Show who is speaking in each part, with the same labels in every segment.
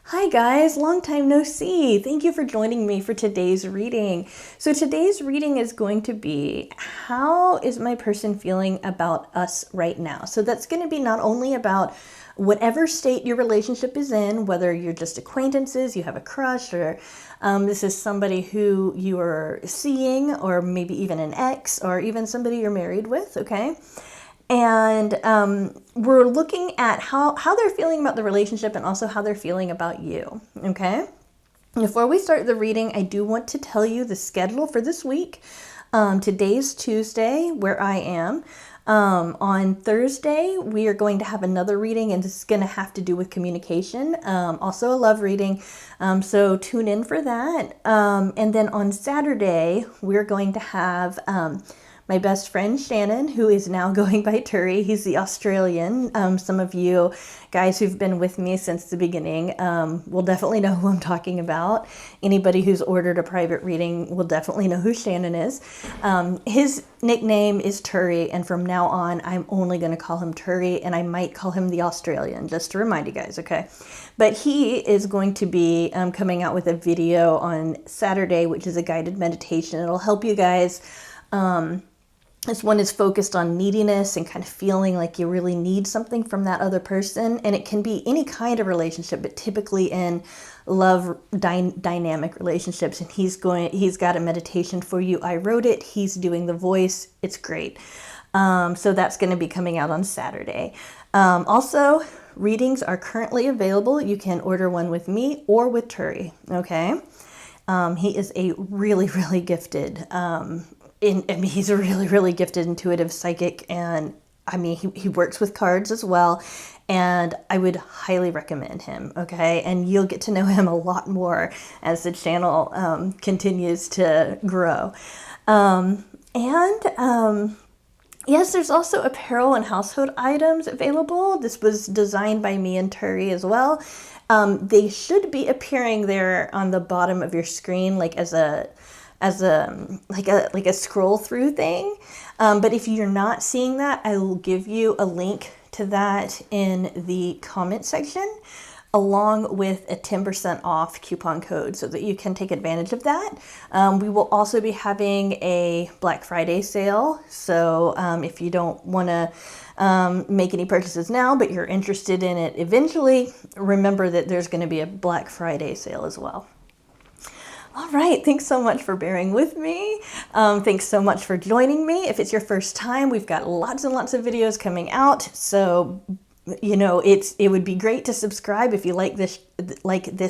Speaker 1: Hi guys, long time no see. Thank you for joining me for today's reading. So today's reading is going to be, how is my person feeling about us right now? So that's going to be not only about whatever state your relationship is in, whether you're just acquaintances, you have a crush, or this is somebody who you are seeing, or maybe even an ex, or even somebody you're married with, okay? And we're looking at how they're feeling about the relationship and also how they're feeling about you, okay? Before we start the reading, I do want to tell you the schedule for this week. Today's Tuesday, where I am. On Thursday, we are going to have another reading, and this is going to have to do with communication. Also a love reading, so tune in for that. And then on Saturday, we're going to have my best friend Shannon, who is now going by Turi. He's the Australian. Some of you guys who've been with me since the beginning will definitely know who I'm talking about. Anybody who's ordered a private reading will definitely know who Shannon is. His nickname is Turi, and from now on, I'm only going to call him Turi, and I might call him the Australian, just to remind you guys, okay? But he is going to be coming out with a video on Saturday, which is a guided meditation. It'll help you guys. This one is focused on neediness and kind of feeling like you really need something from that other person. And it can be any kind of relationship, but typically in love dynamic relationships. And he's got a meditation for you. I wrote it. He's doing the voice. It's great. So that's going to be coming out on Saturday. Also, readings are currently available. You can order one with me or with Turi. Okay. He is a really, really gifted, he's a really, really gifted intuitive psychic, and I mean, he works with cards as well, and I would highly recommend him, okay? And you'll get to know him a lot more as the channel continues to grow. Yes, there's also apparel and household items available. This was designed by me and Turi as well. They should be appearing there on the bottom of your screen, like as a scroll through thing. But if you're not seeing that, I will give you a link to that in the comment section, along with a 10% off coupon code so that you can take advantage of that. We will also be having a Black Friday sale. So if you don't want to make any purchases now, but you're interested in it eventually, remember that there's going to be a Black Friday sale as well. All right, thanks so much for bearing with me. Thanks so much for joining me. If it's your first time, we've got lots and lots of videos coming out. So, you know, it would be great to subscribe if you like this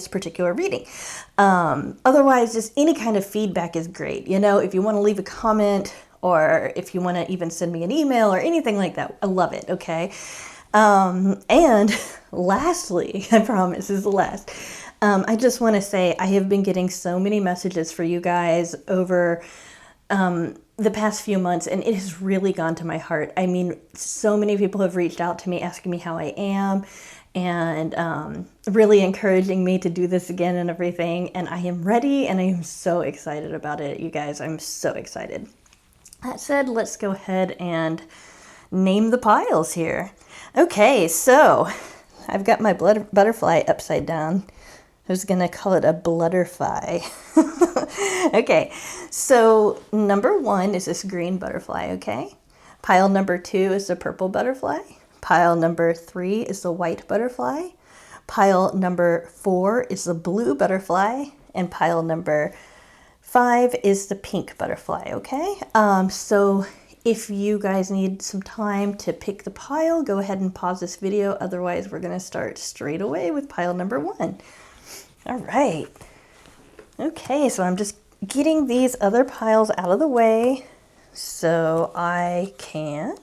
Speaker 1: particular reading. Otherwise, just any kind of feedback is great. You know, if you want to leave a comment, or if you want to even send me an email or anything like that, I love it, okay? And lastly, I promise this is the last, I just want to say I have been getting so many messages for you guys over the past few months, and it has really gone to my heart. I mean, so many people have reached out to me asking me how I am, and really encouraging me to do this again and everything. And I am ready, and I am so excited about it, you guys. I'm so excited. That said, let's go ahead and name the piles here. Okay, so I've got my butterfly upside down. I was going to call it a blutterfly. Okay, so number 1 is this green butterfly, okay? Pile number 2 is the purple butterfly. Pile number 3 is the white butterfly. Pile number 4 is the blue butterfly. And pile number 5 is the pink butterfly, okay? So if you guys need some time to pick the pile, go ahead and pause this video. Otherwise, we're going to start straight away with pile number 1. All right. Okay, so I'm just getting these other piles out of the way so I can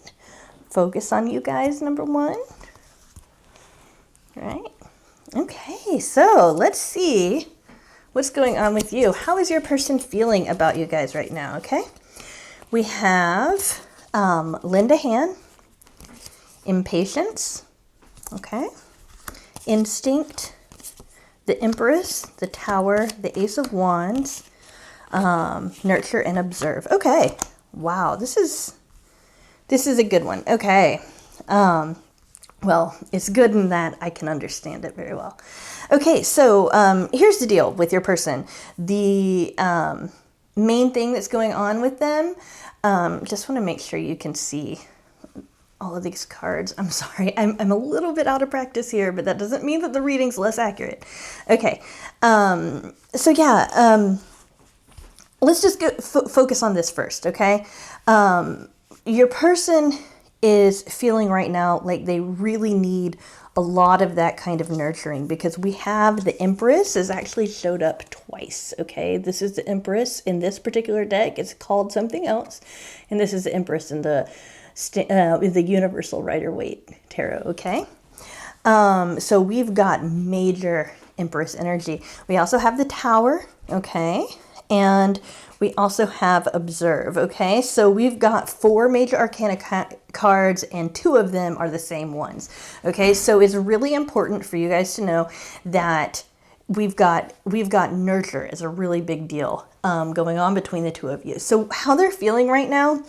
Speaker 1: focus on you guys, number 1. All right. Okay, so let's see what's going on with you. How is your person feeling about you guys right now, okay? We have lend a hand, impatience, okay, instinct, the Empress, the Tower, the Ace of Wands, nurture and observe. Okay, wow, this is a good one. Okay, Well, it's good in that I can understand it very well. Okay, so here's the deal with your person. The main thing that's going on with them, just want to make sure you can see all of these cards. I'm sorry, I'm a little bit out of practice here, but that doesn't mean that the reading's less accurate. Okay, so yeah, let's just go focus on this first, okay? Your person is feeling right now like they really need a lot of that kind of nurturing, because we have the Empress has actually showed up twice, okay? This is the Empress in this particular deck. It's called something else. And this is the Empress in the Universal Rider-Waite Tarot, okay? So we've got major Empress energy. We also have the Tower, okay? And we also have Observe, okay? So we've got 4 major arcana cards, and 2 of them are the same ones, okay? So it's really important for you guys to know that we've got nurture is a really big deal going on between the 2 of you. So how they're feeling right now,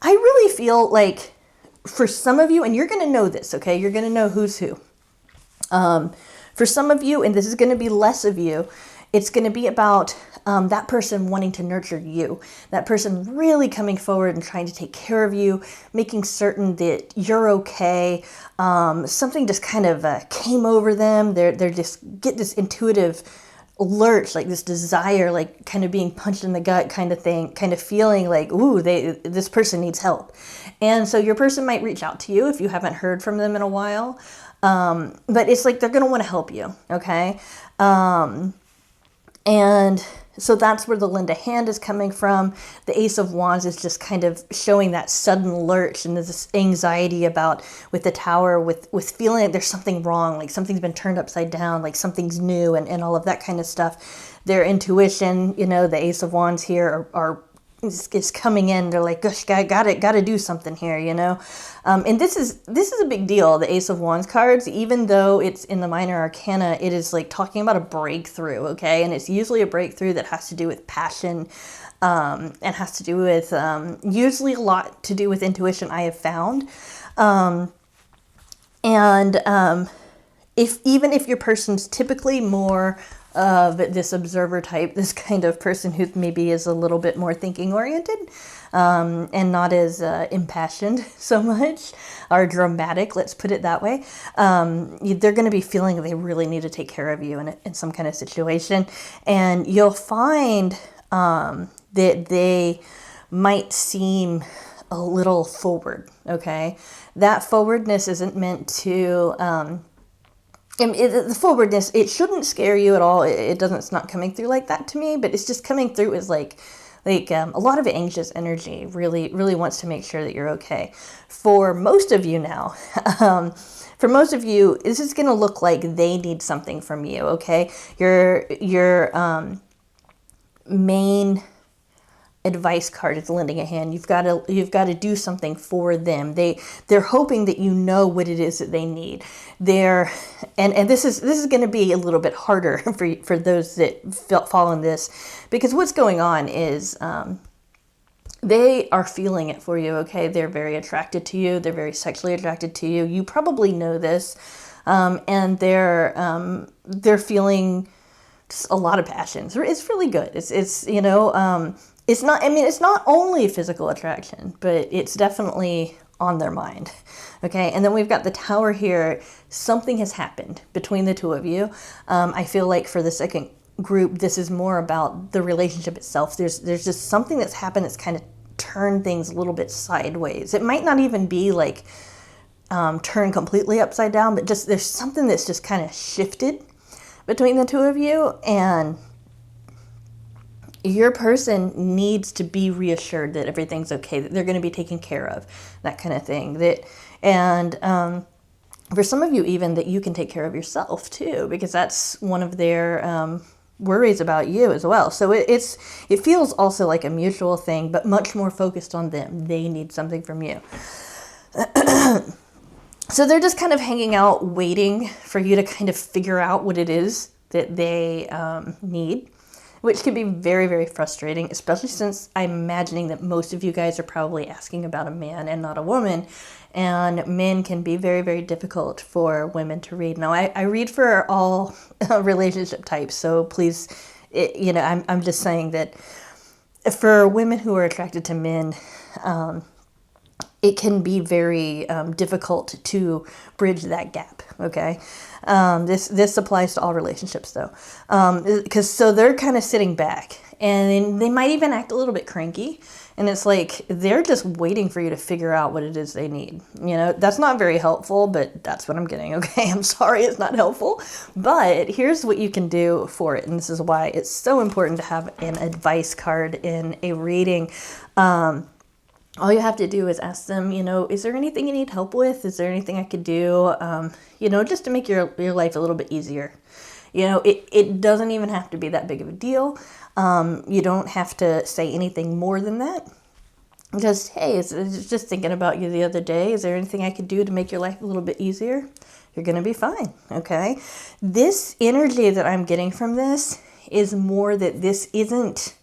Speaker 1: I really feel like for some of you, and you're going to know this, okay? You're going to know who's who. For some of you, and this is going to be less of you, it's going to be about that person wanting to nurture you, that person really coming forward and trying to take care of you, making certain that you're okay. Something just kind of came over them. They're just get this intuitive lurch, like this desire, like kind of being punched in the gut kind of thing, kind of feeling like, ooh, this person needs help. And so your person might reach out to you if you haven't heard from them in a while. But it's like they're going to want to help you, okay? And so that's where the lend a hand is coming from. The Ace of Wands is just kind of showing that sudden lurch and this anxiety about with the Tower, with feeling like there's something wrong, like something's been turned upside down, like something's new and all of that kind of stuff. Their intuition, you know, the Ace of Wands here is coming in. They're like, gosh, gotta do something here, you know? And this is a big deal, the Ace of Wands cards. Even though it's in the minor arcana, it is like talking about a breakthrough, okay? And it's usually a breakthrough that has to do with passion, and has to do with, usually a lot to do with intuition, I have found. If your person's typically more of this observer type, this kind of person who maybe is a little bit more thinking oriented, and not as impassioned so much, or dramatic, let's put it that way, they're going to be feeling they really need to take care of you in some kind of situation. And you'll find that they might seem a little forward, okay? That forwardness isn't meant to... the forwardness, it shouldn't scare you at all. It's not coming through like that to me, but it's just coming through as like a lot of anxious energy, really wants to make sure that you're okay. For most of you now, this is going to look like they need something from you, okay? Your main advice card is lending a hand. You've got to do something for them. They're hoping that you know what it is that they need. And this is going to be a little bit harder for those that fall in this, because what's going on is they are feeling it for you, okay? They're very attracted to you. They're very sexually attracted to you. You probably know this, and they're feeling just a lot of passion. It's really good. It's you know. It's not only physical attraction, but it's definitely on their mind, okay? And then we've got the Tower here. Something has happened between the 2 of you. I feel like for the second group, this is more about the relationship itself. There's just something that's happened that's kind of turned things a little bit sideways. It might not even be like turned completely upside down, but just there's something that's just kind of shifted between the 2 of you, and your person needs to be reassured that everything's okay, that they're going to be taken care of, that kind of thing. For some of you even, that you can take care of yourself too, because that's one of their worries about you as well. So it feels also like a mutual thing, but much more focused on them. They need something from you. So they're just kind of hanging out, waiting for you to kind of figure out what it is that they need. which can be very, very frustrating, especially since I'm imagining that most of you guys are probably asking about a man and not a woman. And men can be very, very difficult for women to read. Now, I read for all relationship types, so please, I'm just saying that for women who are attracted to men, it can be very difficult to bridge that gap, okay? This applies to all relationships, though. Because so they're kind of sitting back, and they might even act a little bit cranky, and it's like they're just waiting for you to figure out what it is they need. That's not very helpful, but that's what I'm getting, okay? I'm sorry it's not helpful, but here's what you can do for it, and this is why it's so important to have an advice card in a reading. All you have to do is ask them, is there anything you need help with? Is there anything I could do, just to make your life a little bit easier? It doesn't even have to be that big of a deal. You don't have to say anything more than that. Just, hey, just thinking about you the other day. Is there anything I could do to make your life a little bit easier? You're going to be fine, okay? This energy that I'm getting from this is more that this isn't...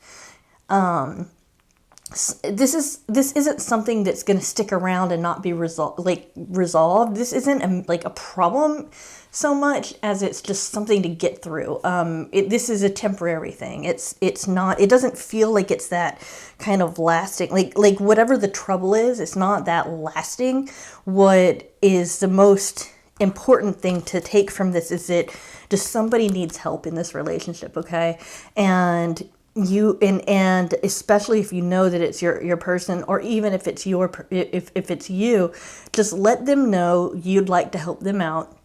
Speaker 1: This isn't something that's going to stick around and not be resolved. This isn't a problem so much as it's just something to get through. This is a temporary thing. It's not. It doesn't feel like it's that kind of lasting. Like whatever the trouble is, it's not that lasting. What is the most important thing to take from this is that just somebody needs help in this relationship, okay? And and especially if you know that it's your person, or even if it's if it's you, just let them know you'd like to help them out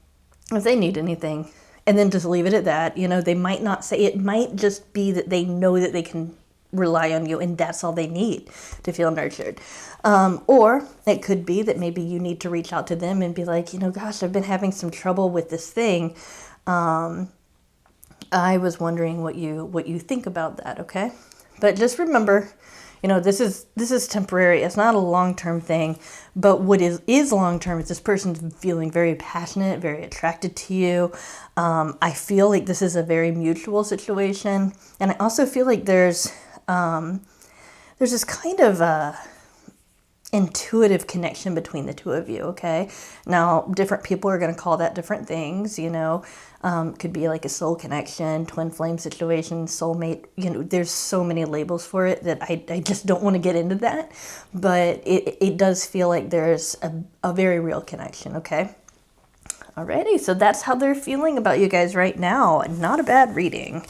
Speaker 1: if they need anything, and then just leave it at that. They might not say, it might just be that they know that they can rely on you, and that's all they need to feel nurtured. Or it could be that maybe you need to reach out to them and be like, gosh, I've been having some trouble with this thing. I was wondering what you think about that, okay? But just remember, this is temporary. It's not a long-term thing. But what is long-term is this person's feeling very passionate, very attracted to you. I feel like this is a very mutual situation, and I also feel like there's this kind of intuitive connection between the two of you, okay? Now, different people are going to call that different things, could be like a soul connection, twin flame situation, soulmate, there's so many labels for it that I just don't want to get into that, but it does feel like there's a very real connection, okay? Alrighty, so that's how they're feeling about you guys right now. Not a bad reading.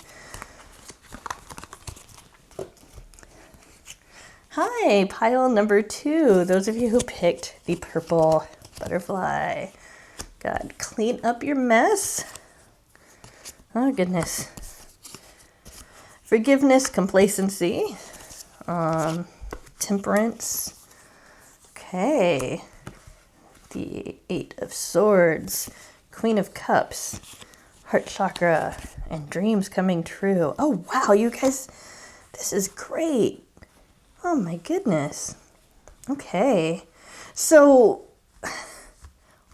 Speaker 1: Hi, pile number 2. Those of you who picked the purple butterfly. God, clean up your mess. Oh, goodness. Forgiveness, complacency. Temperance. Okay. The 8 of Swords. Queen of Cups. Heart chakra. And dreams coming true. Oh, wow, you guys. This is great. Oh my goodness. Okay. So,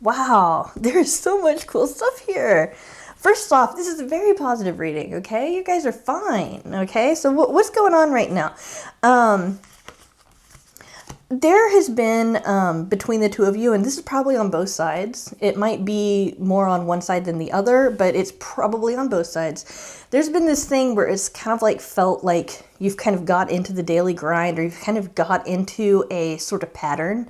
Speaker 1: wow, there's so much cool stuff here. First off, this is a very positive reading, okay? You guys are fine, okay? So what's going on right now? There has been, between the two of you, and this is probably on both sides. It might be more on one side than the other, but it's probably on both sides. There's been this thing where it's kind of like felt like you've kind of got into the daily grind, or you've kind of got into a sort of pattern.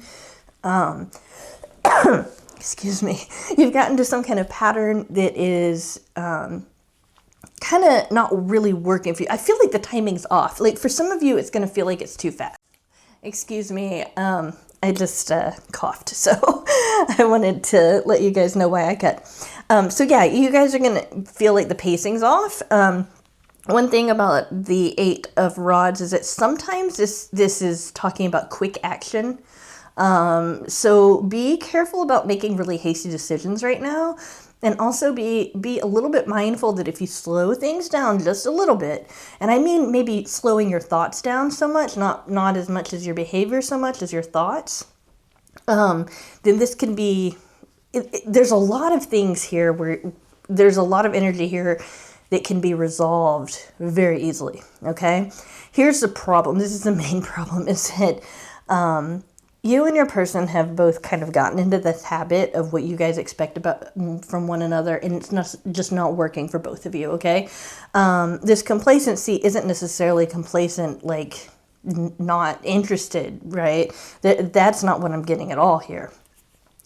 Speaker 1: Excuse me. You've gotten to some kind of pattern that is kind of not really working for you. I feel like the timing's off. Like for some of you, it's going to feel like it's too fast. Excuse me, I just coughed, so I wanted to let you guys know why I cut. So yeah, you guys are going to feel like the pacing's off. One thing about the 8 of Rods is that sometimes this is talking about quick action. So be careful about making really hasty decisions right now. And also be a little bit mindful that if you slow things down just a little bit, and I mean maybe slowing your thoughts down so much, not as much as your behavior so much as your thoughts, then this can be, there's a lot of things here where there's a lot of energy here that can be resolved very easily, okay? Here's the problem. This is the main problem, is that you and your person have both kind of gotten into this habit of what you guys expect about from one another, and it's not just not working for both of you, okay? This complacency isn't necessarily complacent, like not interested, right? That's not what I'm getting at all here.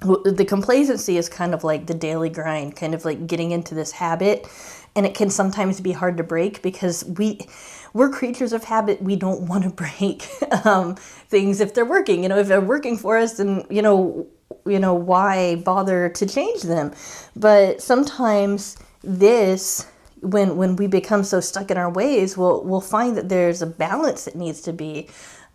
Speaker 1: The complacency is kind of like the daily grind, kind of like getting into this habit, and it can sometimes be hard to break because we're creatures of habit. We don't want to break things if they're working. If they're working for us, then why bother to change them? But sometimes when we become so stuck in our ways, we'll find that there's a balance that needs to be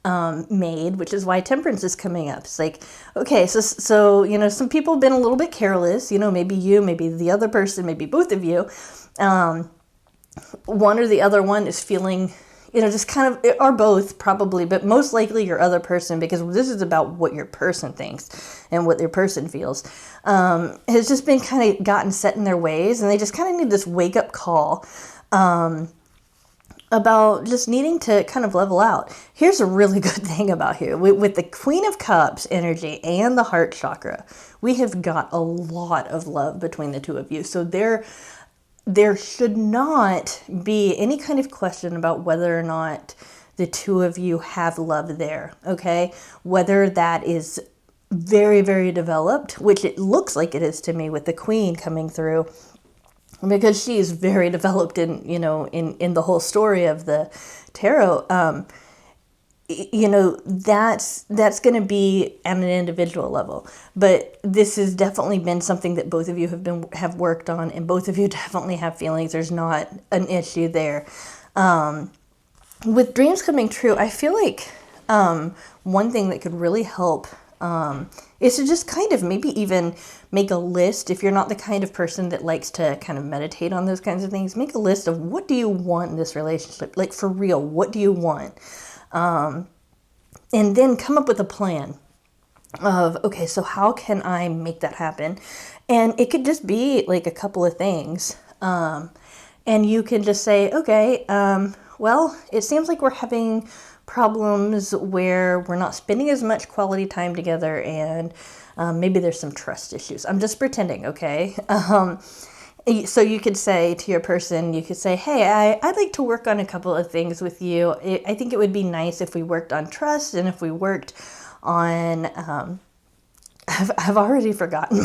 Speaker 1: made, which is why temperance is coming up. It's like, okay, so some people have been a little bit careless, maybe you, maybe the other person, maybe both of you, one or the other one is feeling, just kind of, or both probably, but most likely your other person, because this is about what your person thinks and what their person feels, has just been kind of gotten set in their ways, and they just kind of need this wake up call, about just needing to kind of level out. Here's a really good thing about here. With the Queen of Cups energy and the heart chakra, we have got a lot of love between the two of you. So there should not be any kind of question about whether or not the two of you have love there, okay? Whether that is very, very developed, which it looks like it is to me with the Queen coming through, because she is very developed in the whole story of the tarot. That's going to be at an individual level, but this has definitely been something that both of you have worked on, and both of you definitely have feelings. There's not an issue there. With dreams coming true, I feel like one thing that could really help is to just kind of maybe even make a list. If you're not the kind of person that likes to kind of meditate on those kinds of things, make a list of what do you want in this relationship? Like, for real, what do you want? And then come up with a plan of, okay, so how can I make that happen? And it could just be like a couple of things. And you can just say, okay, well, it seems like we're having problems where we're not spending as much quality time together, and maybe there's some trust issues. I'm just pretending, okay? So you could say to your person, hey, I'd like to work on a couple of things with you. I think it would be nice if we worked on trust, and if we worked on, I've already forgotten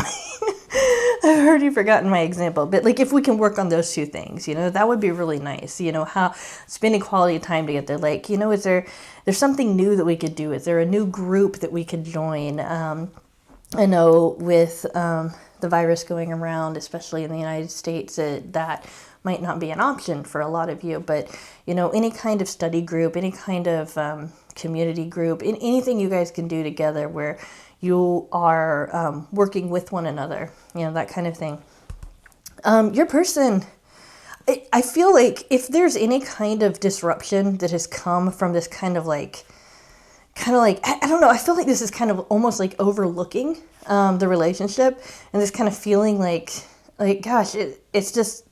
Speaker 1: my example, but like if we can work on those two things, that would be really nice. How spending quality time together, like, is there's something new that we could do? Is there a new group that we could join? I know with the virus going around, especially in the United States, that might not be an option for a lot of you, but any kind of study group, any kind of community group, anything you guys can do together where you are working with one another, that kind of thing. Your person, I feel like if there's any kind of disruption that has come from this kind of like, I don't know, I feel like this is kind of almost like overlooking the relationship, and this kind of feeling like gosh, it's just,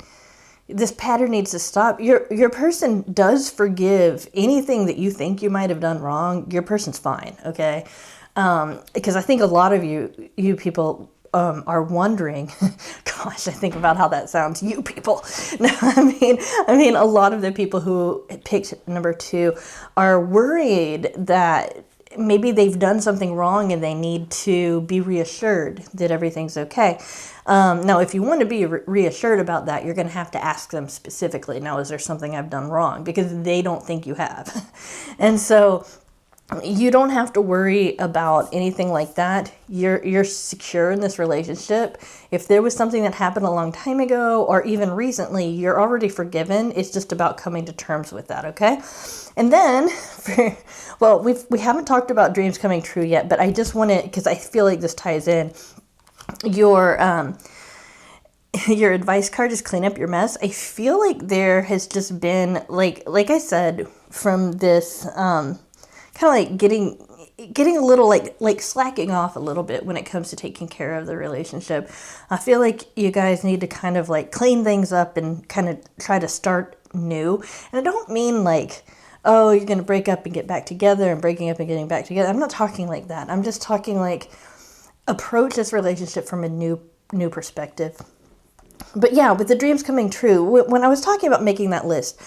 Speaker 1: this pattern needs to stop. Your person does forgive anything that you think you might have done wrong. Your person's fine, okay? Because I think a lot of you people are wondering, gosh, I think about how that sounds, you people. No, I mean, a lot of the people who picked number 2 are worried that maybe they've done something wrong and they need to be reassured that everything's okay. Now, if you want to be reassured about that, you're going to have to ask them specifically, now, is there something I've done wrong? Because they don't think you have. And so you don't have to worry about anything like that. You're secure in this relationship. If there was something that happened a long time ago or even recently, you're already forgiven. It's just about coming to terms with that, okay? And then, we haven't talked about dreams coming true yet, but I just want to, because I feel like this ties in. Your advice card is clean up your mess. I feel like there has just been, like I said, from this kind of like getting, getting a little like slacking off a little bit when it comes to taking care of the relationship. I feel like you guys need to kind of like clean things up and kind of try to start new. And I don't mean like, oh, you're going to break up and get back together and breaking up and getting back together. I'm not talking like that. I'm just talking like approach this relationship from a new perspective. But yeah, with the dreams coming true, when I was talking about making that list,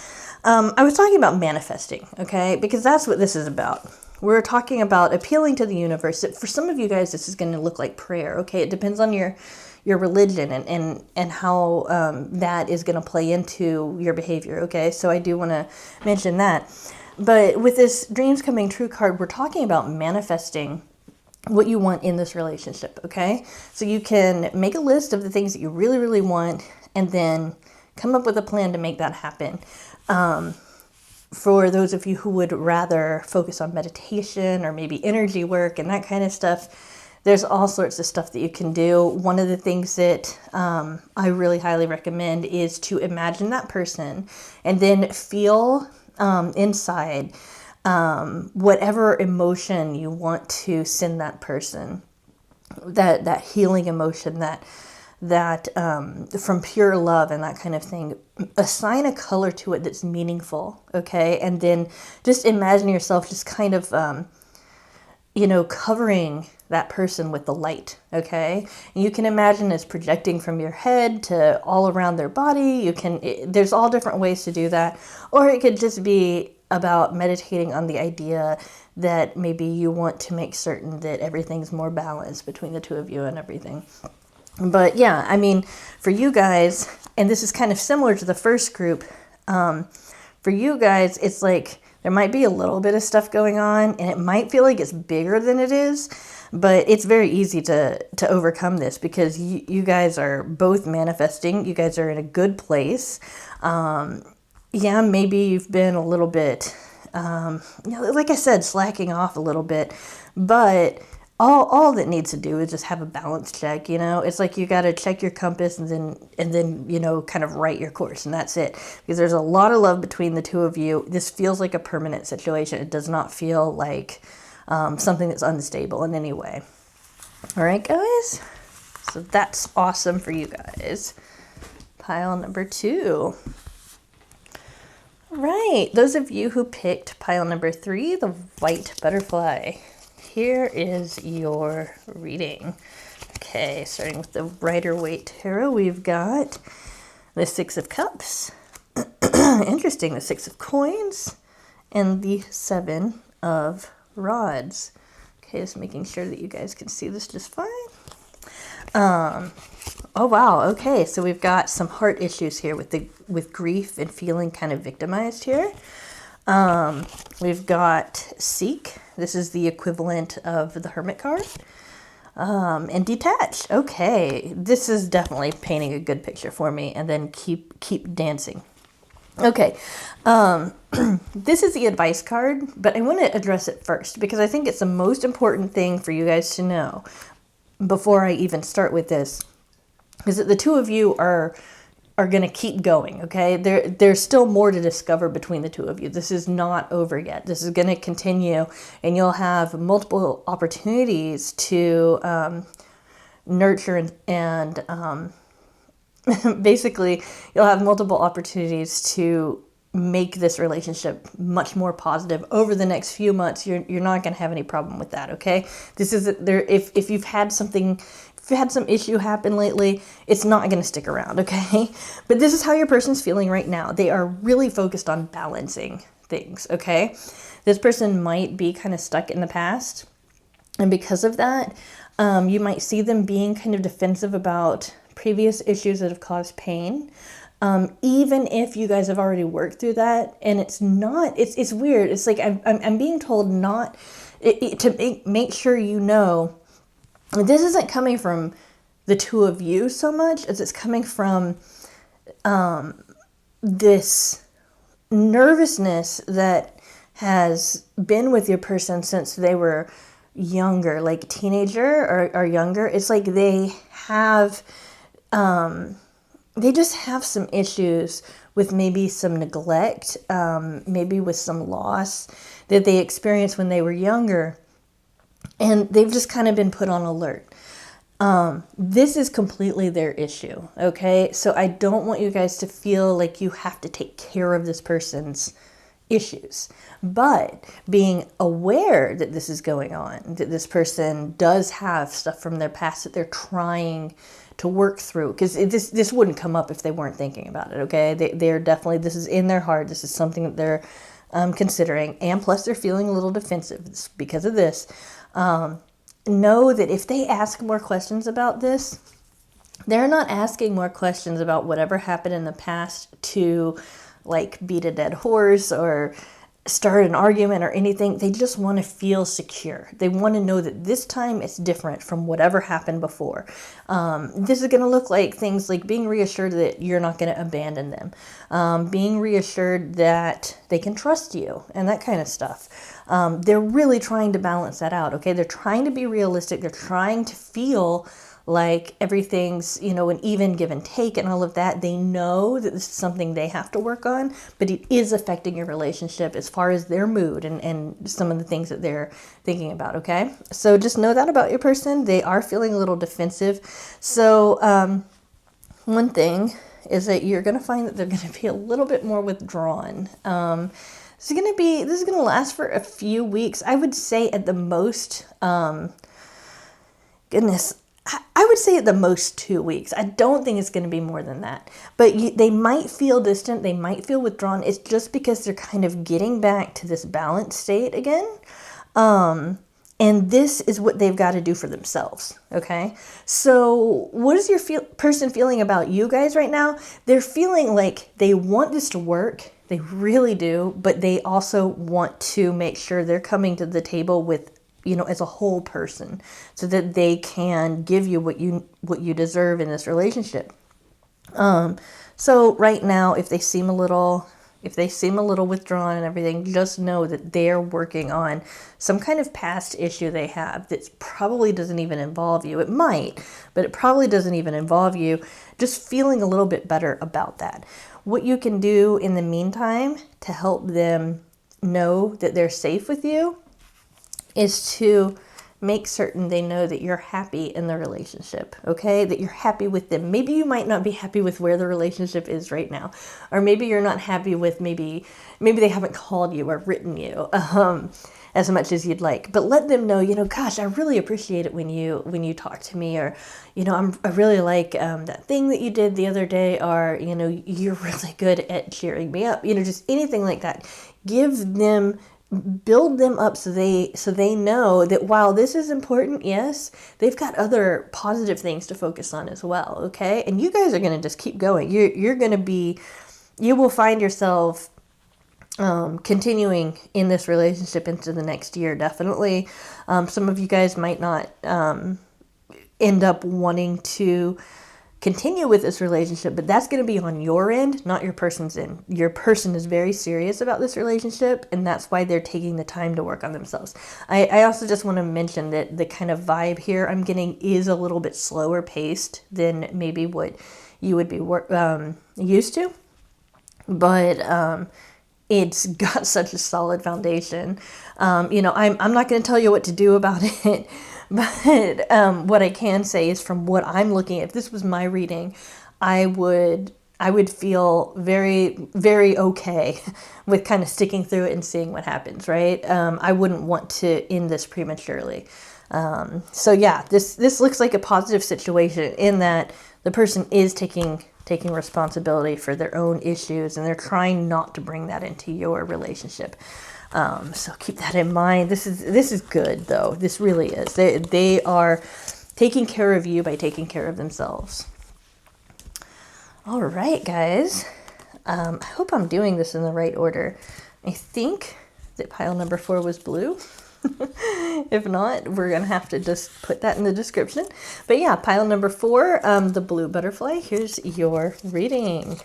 Speaker 1: I was talking about manifesting, okay? Because that's what this is about. We're talking about appealing to the universe. For some of you guys, this is going to look like prayer, okay? It depends on your religion and how that is going to play into your behavior, okay? So I do want to mention that. But with this dreams coming true card, we're talking about manifesting what you want in this relationship, okay? So you can make a list of the things that you really, really want and then come up with a plan to make that happen. For those of you who would rather focus on meditation or maybe energy work and that kind of stuff, there's all sorts of stuff that you can do. One of the things that I really highly recommend is to imagine that person and then feel inside whatever emotion you want to send that person, that healing emotion, that from pure love and that kind of thing. Assign a color to it that's meaningful, okay? And then just imagine yourself just kind of, covering that person with the light, okay? And you can imagine it's projecting from your head to all around their body. There's all different ways to do that. Or it could just be about meditating on the idea that maybe you want to make certain that everything's more balanced between the two of you and everything. But yeah, I mean, for you guys, and this is kind of similar to the first group, for you guys, it's like there might be a little bit of stuff going on and it might feel like it's bigger than it is, but it's very easy to overcome this because you guys are both manifesting. You guys are in a good place. Yeah, maybe you've been a little bit, like I said, slacking off a little bit, but all that needs to do is just have a balance check, It's like you got to check your compass and then kind of write your course, and that's it. Because there's a lot of love between the two of you. This feels like a permanent situation. It does not feel like something that's unstable in any way. All right, guys? So that's awesome for you guys. Pile number 2. All right, those of you who picked pile number 3, the white butterfly. Here is your reading. Okay, starting with the Rider-Waite Tarot, we've got the 6 of Cups. Interesting, the 6 of Coins and the 7 of Rods. Okay, just making sure that you guys can see this just fine. Oh wow, okay, so we've got some heart issues here with grief and feeling kind of victimized here. We've got Seek. This is the equivalent of the Hermit card. And Detach. Okay, this is definitely painting a good picture for me. And then keep dancing. Okay, this is the advice card, but I want to address it first because I think it's the most important thing for you guys to know before I even start with this, is that the two of you are going to keep going, okay? There's still more to discover between the two of you. This is not over yet. This is going to continue, and you'll have multiple opportunities to nurture and basically, you'll have multiple opportunities to make this relationship much more positive over the next few months. You're not going to have any problem with that, okay? This is there. If you've had something. If you had some issue happen lately, it's not going to stick around, okay? But this is how your person's feeling right now. They are really focused on balancing things, okay? This person might be kind of stuck in the past. And because of that, you might see them being kind of defensive about previous issues that have caused pain. Even if you guys have already worked through that. And it's weird. It's like I'm being told not to make sure you know this isn't coming from the two of you so much as it's coming from this nervousness that has been with your person since they were younger, like teenager or younger. It's like they just have some issues with maybe some neglect, maybe with some loss that they experienced when they were younger. and they've just kind of been put on alert. This is completely their issue, okay? So I don't want you guys to feel like you have to take care of this person's issues, but being aware that this is going on, that this person does have stuff from their past that they're trying to work through, because this wouldn't come up if they weren't thinking about it, okay? They're definitely, this is in their heart, this is something that they're considering, and plus they're feeling a little defensive because of this. Know that if they ask more questions about this, they're not asking more questions about whatever happened in the past to like beat a dead horse or start an argument or anything. They just want to feel secure. They want to know that this time it's different from whatever happened before. This is going to look like things like being reassured that you're not going to abandon them, being reassured that they can trust you, and that kind of stuff. They're really trying to balance that out, okay? They're trying to be realistic. They're trying to feel like everything's, an even give and take and all of that. They know that this is something they have to work on, but it is affecting your relationship as far as their mood and some of the things that they're thinking about, okay? So just know that about your person. They are feeling a little defensive. So one thing is that you're going to find that they're going to be a little bit more withdrawn. This is going to last for a few weeks. I would say at the most, I would say at the most 2 weeks. I don't think it's going to be more than that. But they might feel distant. They might feel withdrawn. It's just because they're kind of getting back to this balanced state again. And this is what they've got to do for themselves, okay? So what is your person feeling about you guys right now? They're feeling like they want this to work. They really do. But they also want to make sure they're coming to the table with, as a whole person, so that they can give you what you deserve in this relationship. So right now, if they seem a little withdrawn and everything, just know that they're working on some kind of past issue they have that probably doesn't even involve you. It might, but it probably doesn't even involve you. Just feeling a little bit better about that. What you can do in the meantime to help them know that they're safe with you is to make certain they know that you're happy in the relationship, okay? That you're happy with them. Maybe you might not be happy with where the relationship is right now. Or maybe you're not happy with, maybe they haven't called you or written you as much as you'd like. But let them know, gosh, I really appreciate it when you talk to me, or, I really like that thing that you did the other day, or, you're really good at cheering me up. Just anything like that. Build them up so they know that while this is important, yes, they've got other positive things to focus on as well, okay? And you guys are going to just keep going. You will find yourself continuing in this relationship into the next year, definitely. Some of you guys might not end up wanting to continue with this relationship, but that's going to be on your end, not your person's end. Your person is very serious about this relationship, and that's why they're taking the time to work on themselves. I also just want to mention that the kind of vibe here I'm getting is a little bit slower paced than maybe what you would be used to, but it's got such a solid foundation. I'm not going to tell you what to do about it. But what I can say is, from what I'm looking at, if this was my reading, I would feel very, very okay with kind of sticking through it and seeing what happens, right? I wouldn't want to end this prematurely. So yeah, this looks like a positive situation in that the person is taking responsibility for their own issues, and they're trying not to bring that into your relationship. So keep that in mind. This is good, though. This really is. They are taking care of you by taking care of themselves. All right, guys. I hope I'm doing this in the right order. I think that pile number 4 was blue. If not, we're going to have to just put that in the description. But yeah, pile number 4, the blue butterfly. Here's your reading.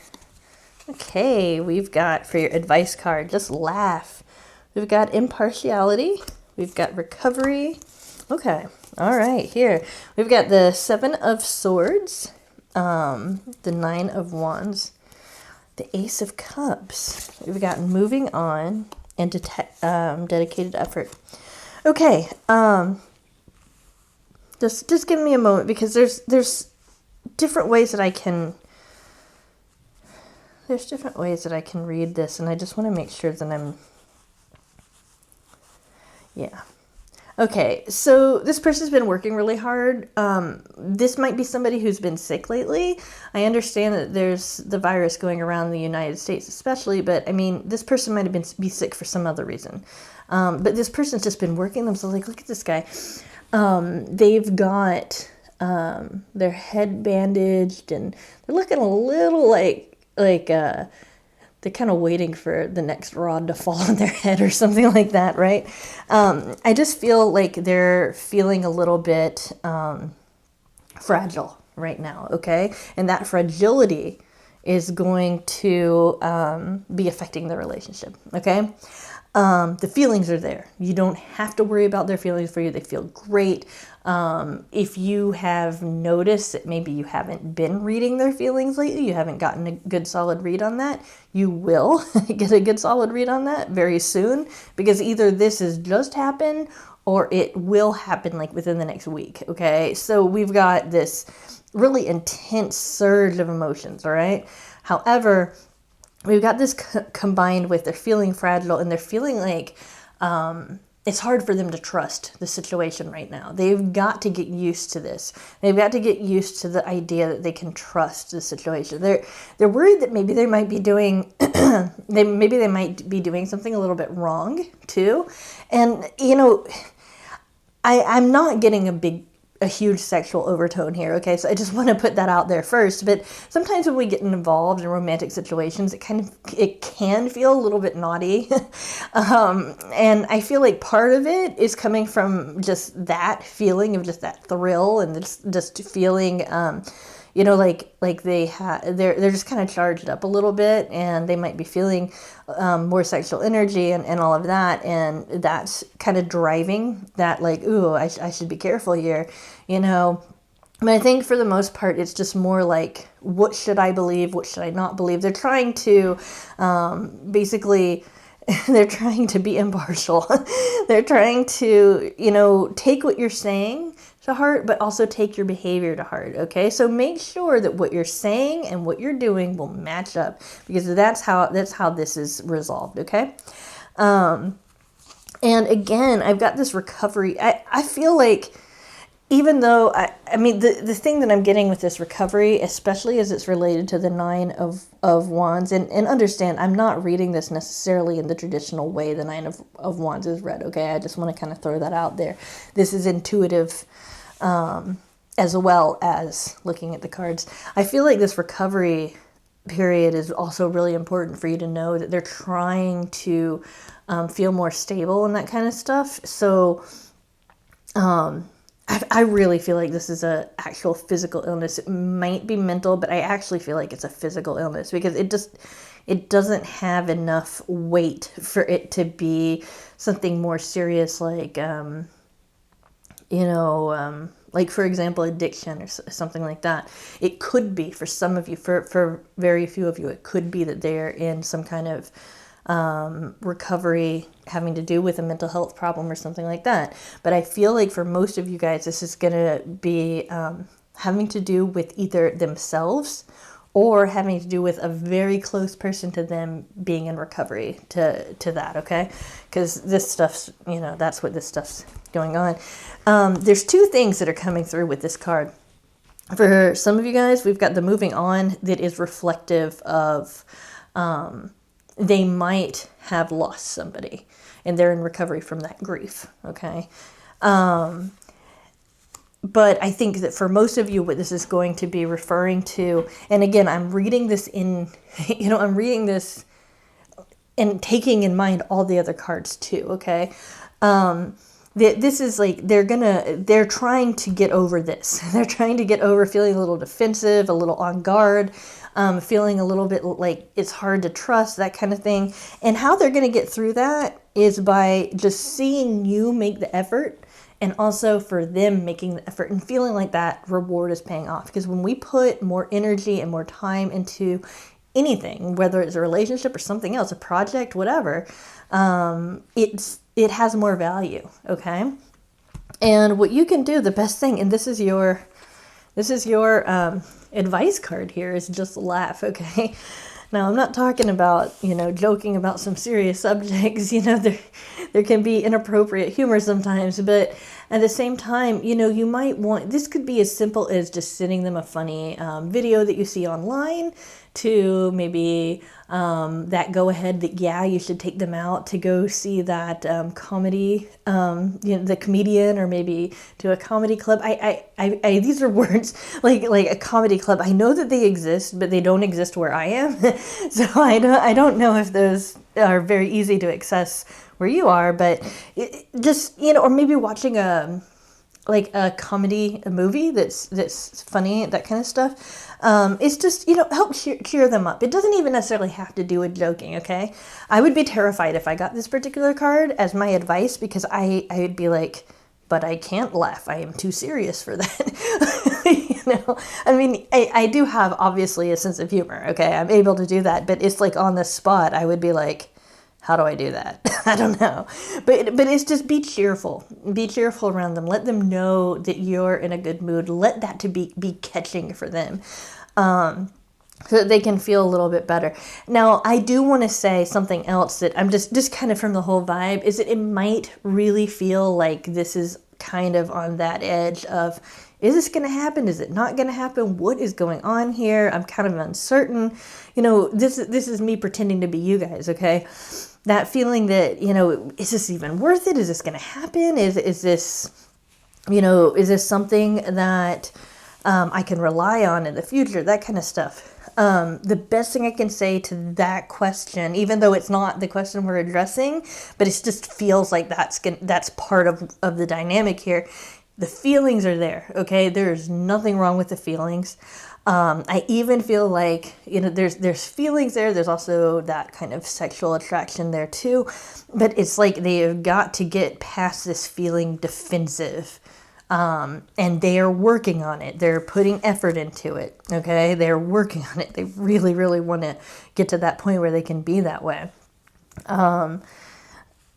Speaker 1: Okay, we've got, for your advice card, just laugh. We've got impartiality. We've got recovery. Okay. All right. Here we've got the 7 of Swords, the 9 of Wands, the Ace of Cups. We've got moving on and dedicated effort. Okay. Just give me a moment, because there's different ways that I can read this, and I just want to make sure that yeah. Okay, so this person's been working really hard. This might be somebody who's been sick lately. I understand that there's the virus going around the United States especially, but I mean, this person might have be sick for some other reason. But this person's just been working themselves. Like, look at this guy. They've got their head bandaged, and they're looking a little like they're kind of waiting for the next rod to fall on their head or something like that, right? I just feel like they're feeling a little bit fragile right now, okay? And that fragility is going to be affecting the relationship, okay? The feelings are there. You don't have to worry about their feelings for you. They feel great. If you have noticed that maybe you haven't been reading their feelings lately, you haven't gotten a good solid read on that, you will get a good solid read on that very soon, because either this has just happened or it will happen like within the next week, okay? So we've got this really intense surge of emotions, all right? However, we've got this combined with they're feeling fragile, and they're feeling like it's hard for them to trust the situation right now. They've got to get used to this. They've got to get used to the idea that they can trust the situation. They're worried that maybe they might be doing they might be doing something a little bit wrong too. And you know, I'm not getting a huge sexual overtone here, okay? So I just want to put that out there first. But sometimes when we get involved in romantic situations, it can feel a little bit naughty. And I feel like part of it is coming from just that feeling of just that thrill, and just feeling, you know, like they're just kind of charged up a little bit, and they might be feeling more sexual energy and all of that, and that's kind of driving that, like, ooh, I should be careful here, you know. But I think for the most part, it's just more like, what should I believe? What should I not believe? They're trying to basically, they're trying to be impartial. They're trying to, you know, take what you're saying to heart, but also take your behavior to heart, okay? So make sure that what you're saying and what you're doing will match up, because that's how this is resolved, okay? And again, I've got this recovery. I feel like, even though, I mean, the thing that I'm getting with this recovery, especially as it's related to the Nine of Wands, and understand, I'm not reading this necessarily in the traditional way the Nine of Wands is read, okay? I just want to kind of throw that out there. This is intuitive, as well as looking at the cards. I feel like this recovery period is also really important for you to know that they're trying to feel more stable and that kind of stuff. So, I really feel like this is a actual physical illness. It might be mental, but I actually feel like it's a physical illness, because it doesn't have enough weight for it to be something more serious, like, you know, like, for example, addiction or something like that. It could be for some of you, for very few of you, it could be that they're in some kind of recovery having to do with a mental health problem or something like that. But I feel like for most of you guys, this is going to be having to do with either themselves or having to do with a very close person to them being in recovery to that, okay? Because this stuff's, you know, that's what this stuff's going on. There's two things that are coming through with this card. For some of you guys, we've got the moving on that is reflective of they might have lost somebody, and they're in recovery from that grief, okay? But I think that for most of you, what this is going to be referring to, and again, I'm reading this in, you know, I'm reading this and taking in mind all the other cards too, okay? This is like, they're trying to get over this. They're trying to get over feeling a little defensive, a little on guard, feeling a little bit like it's hard to trust, that kind of thing. And how they're going to get through that is by just seeing you make the effort, and also for them making the effort and feeling like that reward is paying off. Because when we put more energy and more time into anything, whether it's a relationship or something else, a project, whatever, it has more value, okay? And what you can do, the best thing, and this is your advice card here, is just laugh, okay? Now, I'm not talking about, joking about some serious subjects. There can be inappropriate humor sometimes, but at the same time, you might want, this could be as simple as just sending them a funny video that you see online, to maybe that go ahead that, yeah, you should take them out to go see that comedy, the comedian, or maybe to a comedy club. These are words like a comedy club. I know that they exist, but they don't exist where I am. So I don't know if those are very easy to access where you are, but or maybe watching a comedy, a movie that's funny, that kind of stuff. It's just, help cheer them up. It doesn't even necessarily have to do with joking, okay? I would be terrified if I got this particular card as my advice, because I would be like, but I can't laugh. I am too serious for that. I mean, I do have, obviously, a sense of humor, okay? I'm able to do that, but it's like on the spot, I would be like, how do I do that? I don't know. But it's just be cheerful. Be cheerful around them. Let them know that you're in a good mood. Let that to be catching for them. So that they can feel a little bit better. Now, I do want to say something else that I'm just kind of from the whole vibe, is that it might really feel like this is kind of on that edge of, is this going to happen? Is it not going to happen? What is going on here? I'm kind of uncertain. This is me pretending to be you guys, okay? That feeling that, is this even worth it? Is this going to happen? Is this something that I can rely on in the future? That kind of stuff. The best thing I can say to that question, even though it's not the question we're addressing, but it just feels like that's part of the dynamic here. The feelings are there, okay? There's nothing wrong with the feelings. I even feel like, there's feelings there. There's also that kind of sexual attraction there too. But it's like they've got to get past this feeling defensive. And they are working on it. They're putting effort into it, okay? They're working on it. They really, really want to get to that point where they can be that way. And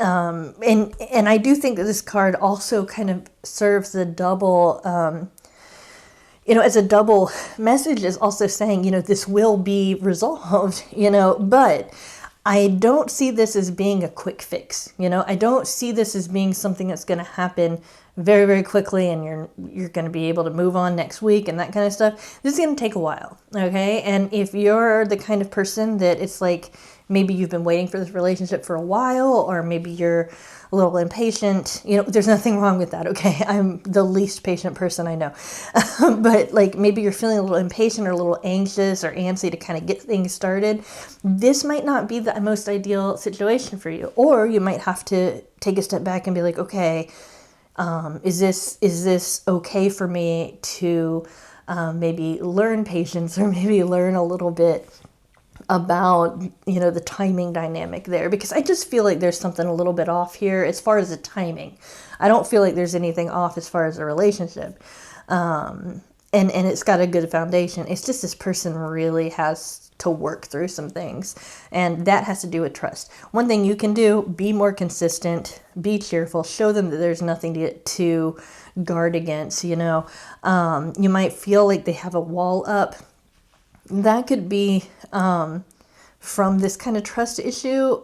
Speaker 1: I do think that this card also kind of serves the double, as a double message, is also saying, this will be resolved, but I don't see this as being a quick fix. I don't see this as being something that's going to happen very, very quickly and you're going to be able to move on next week and that kind of stuff. This is going to take a while, okay? And if you're the kind of person that it's like, maybe you've been waiting for this relationship for a while, or maybe you're a little impatient, there's nothing wrong with that, okay? I'm the least patient person I know. But maybe you're feeling a little impatient or a little anxious or antsy to kind of get things started. This might not be the most ideal situation for you. Or you might have to take a step back and be like, okay, is this okay for me to maybe learn patience, or maybe learn a little bit about, the timing dynamic there, because I just feel like there's something a little bit off here as far as the timing. I don't feel like there's anything off as far as the relationship. And it's got a good foundation. It's just this person really has to work through some things, and that has to do with trust. One thing you can do, be more consistent, be cheerful, show them that there's nothing to guard against. You might feel like they have a wall up. That could be from this kind of trust issue,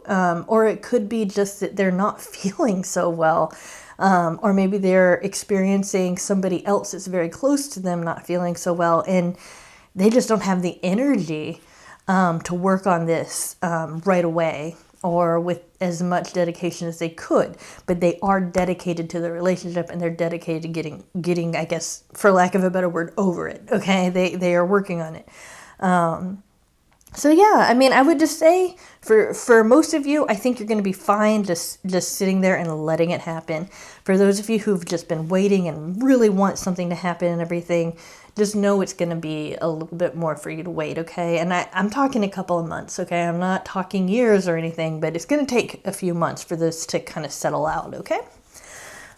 Speaker 1: or it could be just that they're not feeling so well. Or maybe they're experiencing somebody else that's very close to them not feeling so well, and they just don't have the energy to work on this right away, or with as much dedication as they could. But they are dedicated to the relationship, and they're dedicated to getting, I guess, for lack of a better word, over it. Okay, they are working on it. So yeah, I mean, I would just say for most of you, I think you're going to be fine just sitting there and letting it happen. For those of you who've just been waiting and really want something to happen and everything, just know it's going to be a little bit more for you to wait, okay? And I'm talking a couple of months, okay? I'm not talking years or anything, but it's going to take a few months for this to kind of settle out, okay?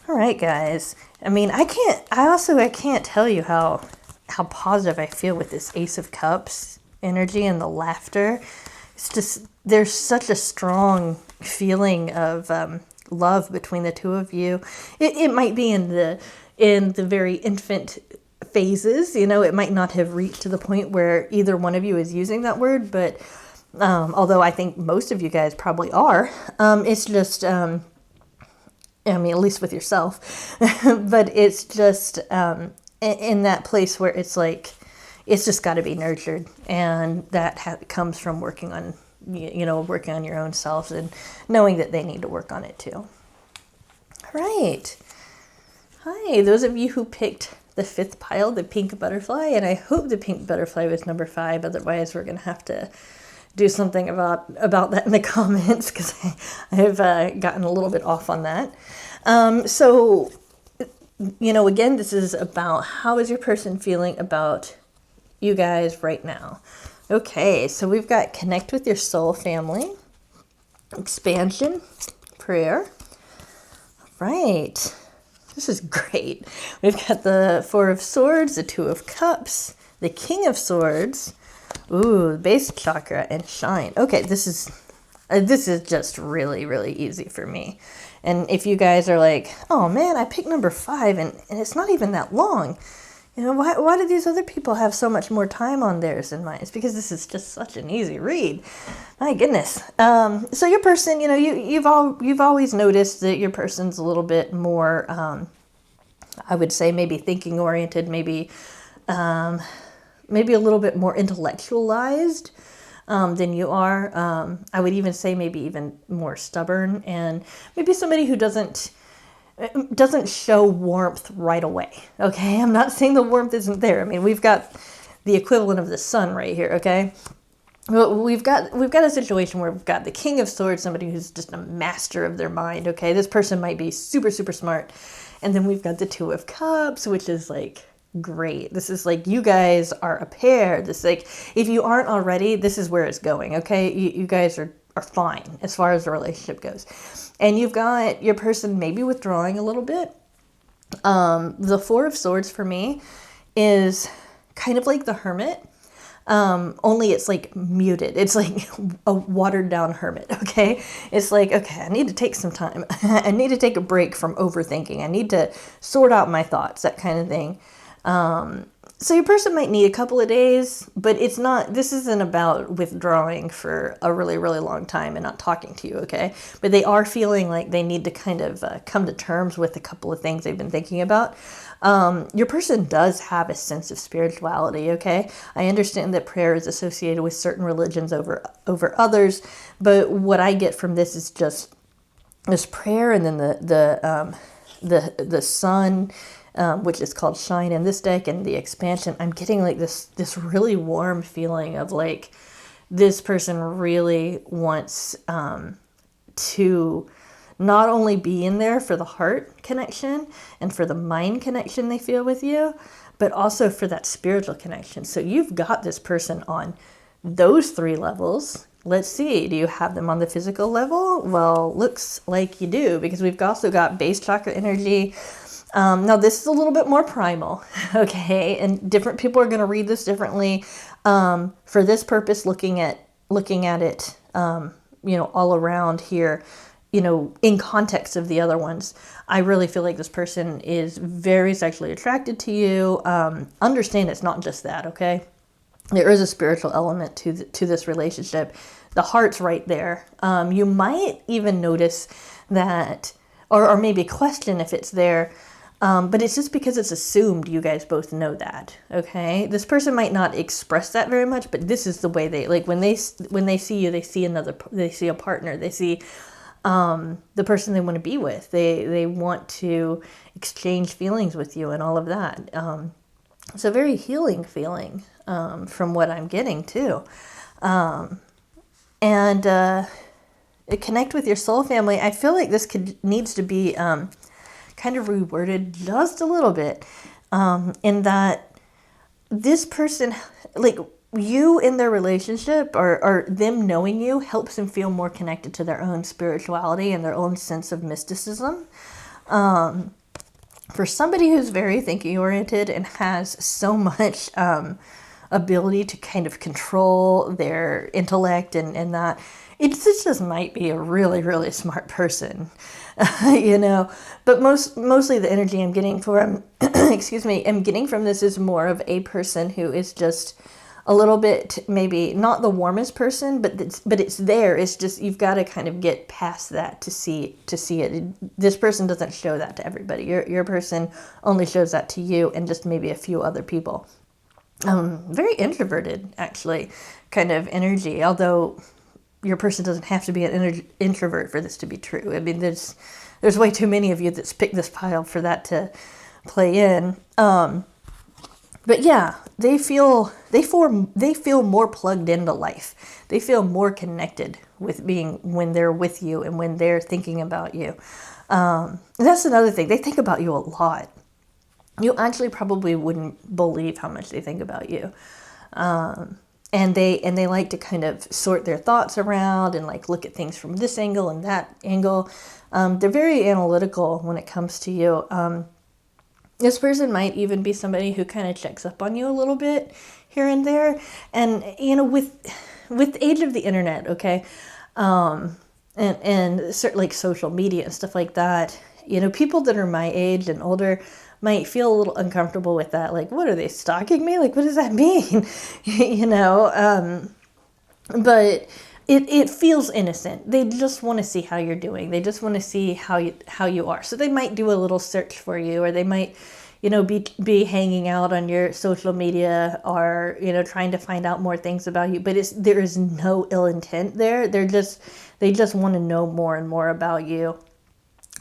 Speaker 1: All right, guys. I mean, I can't tell you how positive I feel with this Ace of Cups energy and the laughter. It's just, there's such a strong feeling of love between the two of you. It might be in the very infant phases, you know, it might not have reached to the point where either one of you is using that word, but although I think most of you guys probably are, it's just, I mean, at least with yourself, but it's just in that place where it's like, it's just got to be nurtured, and that comes from working on, you know, working on your own selves and knowing that they need to work on it too. All right. Hi, those of you who picked the 5th pile, the pink butterfly, and I hope the pink butterfly was number 5. Otherwise, we're going to have to do something about that in the comments, because I have gotten a little bit off on that. So, you know, again, this is about how is your person feeling about you guys right now. Okay, so we've got connect with your soul family, expansion, prayer. All right. This is great. We've got the 4 of Swords, the 2 of Cups, the King of Swords, ooh, base chakra, and shine. Okay, this is just really, really easy for me. And if you guys are like, oh man, I picked number 5 and it's not even that long. You know, why do these other people have so much more time on theirs than mine? It's because this is just such an easy read. My goodness. So your person, you know, you've always noticed that your person's a little bit more, I would say maybe thinking oriented, maybe a little bit more intellectualized than you are. I would even say maybe even more stubborn, and maybe somebody who doesn't show warmth right away. Okay, I'm not saying the warmth isn't there. I mean, we've got the equivalent of the sun right here. Okay, well, we've got a situation where we've got the King of Swords, somebody who's just a master of their mind. Okay, this person might be super, super smart, and then we've got the 2 of Cups, which is like great. This is like you guys are a pair. This is like, if you aren't already, this is where it's going. Okay, you guys are fine as far as the relationship goes. And you've got your person maybe withdrawing a little bit. The 4 of Swords for me is kind of like the Hermit, only it's like muted. It's like a watered down hermit, okay? It's like, okay, I need to take some time. I need to take a break from overthinking. I need to sort out my thoughts, that kind of thing. So your person might need a couple of days, but this isn't about withdrawing for a really, really long time and not talking to you, okay? But they are feeling like they need to kind of come to terms with a couple of things they've been thinking about. Your person does have a sense of spirituality, okay? I understand that prayer is associated with certain religions over others, but what I get from this is just this prayer, and then the sun, which is called shine in this deck, and the expansion. I'm getting like this really warm feeling of like this person really wants to not only be in there for the heart connection and for the mind connection they feel with you, but also for that spiritual connection. So you've got this person on those 3 levels. Let's see, do you have them on the physical level? Well, looks like you do, because we've also got base chakra energy. Now this is a little bit more primal, okay? And different people are going to read this differently. For this purpose, looking at it, you know, all around here, you know, in context of the other ones, I really feel like this person is very sexually attracted to you. Understand it's not just that, okay? There is a spiritual element to this relationship. The heart's right there. You might even notice that, or maybe question if it's there, but it's just because it's assumed you guys both know that, okay? This person might not express that very much, but this is the way they, like, when they see you, they see a partner, they see the person they want to be with. They want to exchange feelings with you and all of that. It's a very healing feeling, from what I'm getting too. And connect with your soul family. I feel like this needs to be kind of reworded just a little bit, in that this person, like, you in their relationship, or them knowing you, helps them feel more connected to their own spirituality and their own sense of mysticism. For somebody who's very thinking oriented and has so much ability to kind of control their intellect and that, This just might be a really, really smart person, you know, but mostly the energy I'm getting from, excuse me, I'm getting from this is more of a person who is just a little bit, maybe not the warmest person, but it's there. It's just, you've got to kind of get past that to see it. This person doesn't show that to everybody. Your person only shows that to you and just maybe a few other people. Very introverted, actually, kind of energy, although your person doesn't have to be an introvert for this to be true. I mean, there's way too many of you that's picked this pile for that to play in. But yeah, they feel more plugged into life. They feel more connected with being when they're with you and when they're thinking about you. That's another thing. They think about you a lot. You actually probably wouldn't believe how much they think about you. And they like to kind of sort their thoughts around and like look at things from this angle and that angle. They're very analytical when it comes to you. This person might even be somebody who kind of checks up on you a little bit here and there. And, you know, with the age of the internet, okay, and certainly like social media and stuff like that, you know, people that are my age and older might feel a little uncomfortable with that. Like, what, are they stalking me? Like, what does that mean? You know, but it feels innocent. They just want to see how you're doing. They just want to see how you are. So they might do a little search for you, or they might, you know, be hanging out on your social media, or, you know, trying to find out more things about you. But there is no ill intent there. They just want to know more and more about you.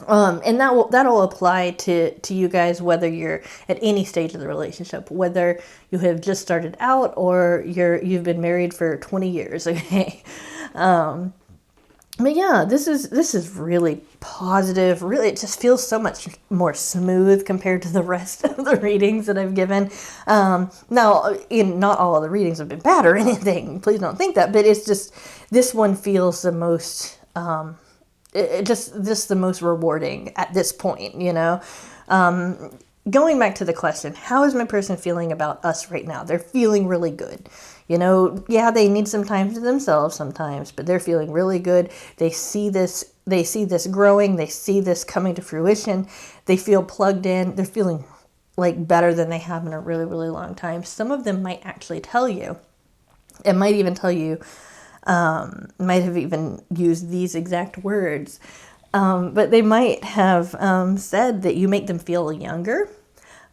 Speaker 1: And that'll apply to you guys, whether you're at any stage of the relationship, whether you have just started out or you've been married for 20 years. Okay. But yeah, this is really positive. Really, it just feels so much more smooth compared to the rest of the readings that I've given. Now, not all of the readings have been bad or anything. Please don't think that. But it's just, this one feels the most, just the most rewarding at this point, you know. Going back to the question, how is my person feeling about us right now? They're feeling really good. You know, yeah, they need some time to themselves sometimes, but they're feeling really good. They see this growing. They see this coming to fruition. They feel plugged in. They're feeling like better than they have in a really, really long time. Some of them might actually tell you, it might even tell you, might have even used these exact words, but they might have said that you make them feel younger.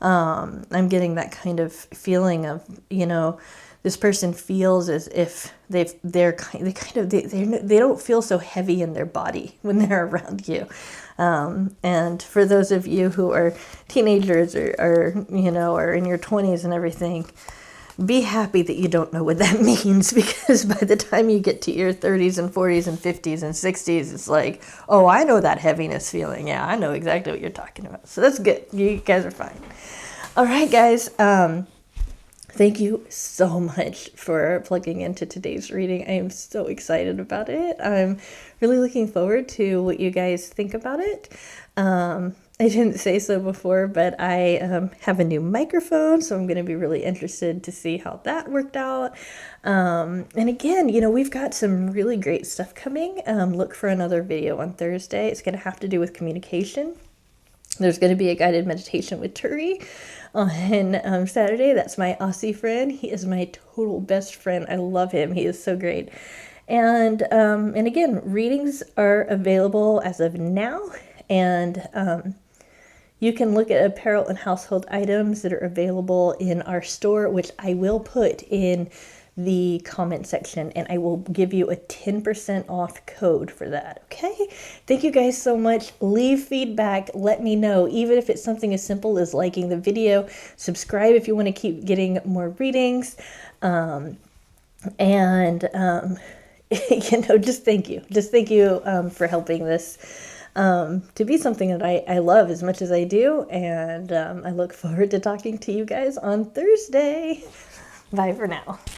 Speaker 1: I'm getting that kind of feeling of, you know, this person feels as if they don't feel so heavy in their body when they're around you. And for those of you who are teenagers or you know, are in your 20s and everything, be happy that you don't know what that means, because by the time you get to your 30s and 40s and 50s and 60s, it's like, oh, I know that heaviness feeling. Yeah, I know exactly what you're talking about. So that's good. You guys are fine. All right, guys. Thank you so much for plugging into today's reading. I am so excited about it. I'm really looking forward to what you guys think about it. I didn't say so before, but I have a new microphone, so I'm going to be really interested to see how that worked out. And again, you know, we've got some really great stuff coming. Look for another video on Thursday. It's going to have to do with communication. There's going to be a guided meditation with Turi on Saturday. That's my Aussie friend. He is my total best friend. I love him. He is so great. And again, readings are available as of now. And you can look at apparel and household items that are available in our store, which I will put in the comment section, and I will give you a 10% off code for that. Okay? Thank you guys so much. Leave feedback. Let me know, even if it's something as simple as liking the video. Subscribe if you want to keep getting more readings. You know, just thank you. Just thank you for helping this to be something that I love as much as I do. And I look forward to talking to you guys on Thursday. Bye for now.